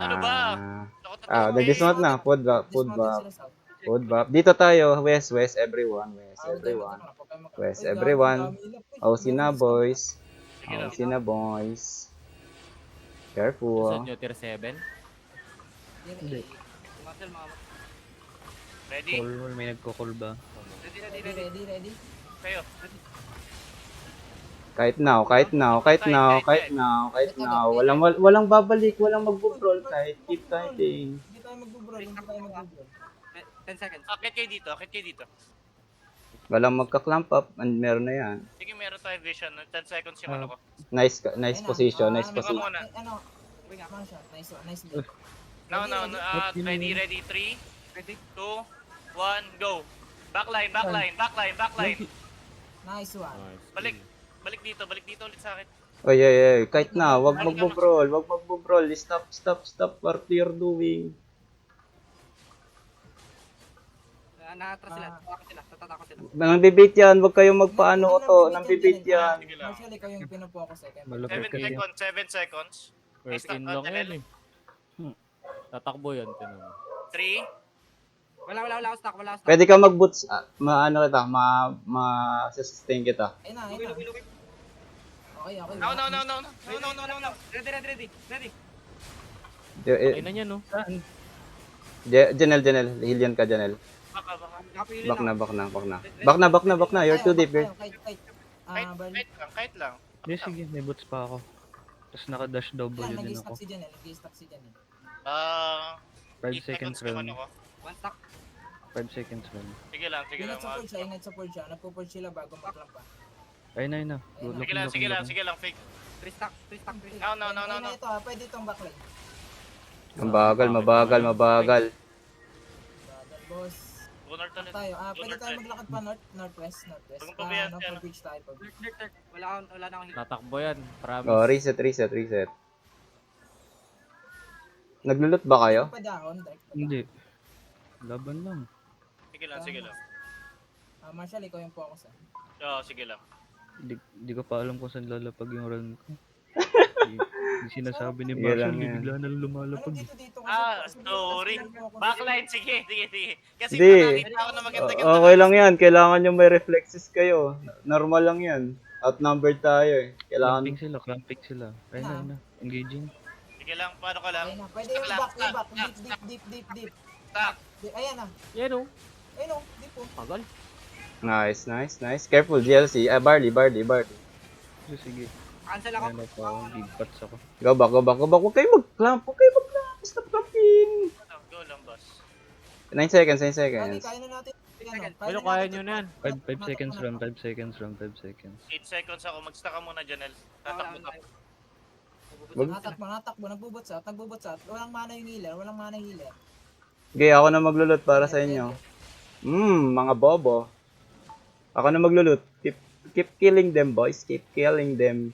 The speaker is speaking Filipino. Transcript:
Ano ba? Ako Dismount na. Food bap, food Dismounted bap. sila south. Food bap. Dito tayo. West, west, everyone. West, Huwag kayo everyone. magkano, huwag kayo magkano. West, Uy, gago, everyone. dami nila, uy. OC na, Meron boys. Sige lang. OC na, boys. Gusto Careful. nyo tier 7? Hindi. Ready? Call, may nagko-call ba? Ready. Kayo. Kahit now. Walang babalik, walang magbubrol kahit keep fighting. Hindi tayo magbubrol. 10 seconds. Akit kayo dito. Walang magka-clamp up, and meron na yan. Sige, meron tayo vision. 10 seconds yung ano ko. Nice position. Baka muna. Ano? Marshall, nice play. Now. Ready. 3, 2, 1, go. Backline. Nice one. Balik dito ulit sa akin. Oy, kahit na, wag magbubrol. Stop what you're doing. Nakatras sila. Tatakot sila. Nambibit yan, wag kayong magpaano to, nambibit yan. Marshall, ikaw yung pinapokus eh. Malapit 7 kasi. seconds, 7 seconds. First in lang yan eh. Tatakbo yan, tinan mo. 3, Wala ako stock. Pwede ka mag-boots, ma-sustain kita. Ayun na. Okay. No. Ready. Okay na yan, no? Janel, heal ka, Janel. baka. Back na, you're too deep. Kahit lang. Hindi, sige, may boots pa ako. Tapos naka-dash double yun din Nag-stack ako. si Janel. 5 seconds yung run. ano ko. One stock. 5 seconds run. Sige lang. Ingat support siya. Nagpo-port sila bago maglampa. Ayun na. Sige lang, fake. 3 stock. No. Ayun na ito pwede itong backline. Mabagal. Bagal, boss. Go north ulit. Tayo, pwede tayo maglakad pa northwest. Huwag mong pabayaan siya, no? Bridge tayo. Dirt. Wala na akong hit. Tatakbo yan, promise. Oh, reset. Naglulot ba kayo? Padahon, Hindi. Laban lang. Sige lang. Marshall, ikaw yung focus ah. Oo, sige lang. Hindi ko pa alam kung saan lalapag yung run ko. Hindi sinasabi ni Sige Marshall, lang yan. bigla na lumalapag. Dito Sorry. Backline, sige. Kasi Hindi. nakakita ako na maganda-ganda. Okay lang yan, kailangan nyo may reflexes kayo. Normal lang yan. Outnumbered tayo eh. Kailangan... Clamping sila. Ayun na. Engaging. Sige lang, paano ka lang? Ayun na, pwede yung back. Deep. Stop. Ayan na. Yan, oh. Ayun o, deep po. Tagal. Nice. Careful, GLC. Barley. Sige. Cancel ako. Ayun ako. Big pots ako. Go back. Huwag kayo mag-clamp. Stop clamping. Go lang, boss. 9 seconds. Kaya na natin. Pero kaya nyo na yan. 5 seconds run. 5 seconds. 8 seconds ako. Mag-stack ka muna, Janel. Tatakbo ka. Natakbo, nagbubot sa out. Walang mana yung healer. Okay, ako na maglulot para sa inyo. Mga bobo. Ako na maglulot. Keep killing them, boys. Keep killing them.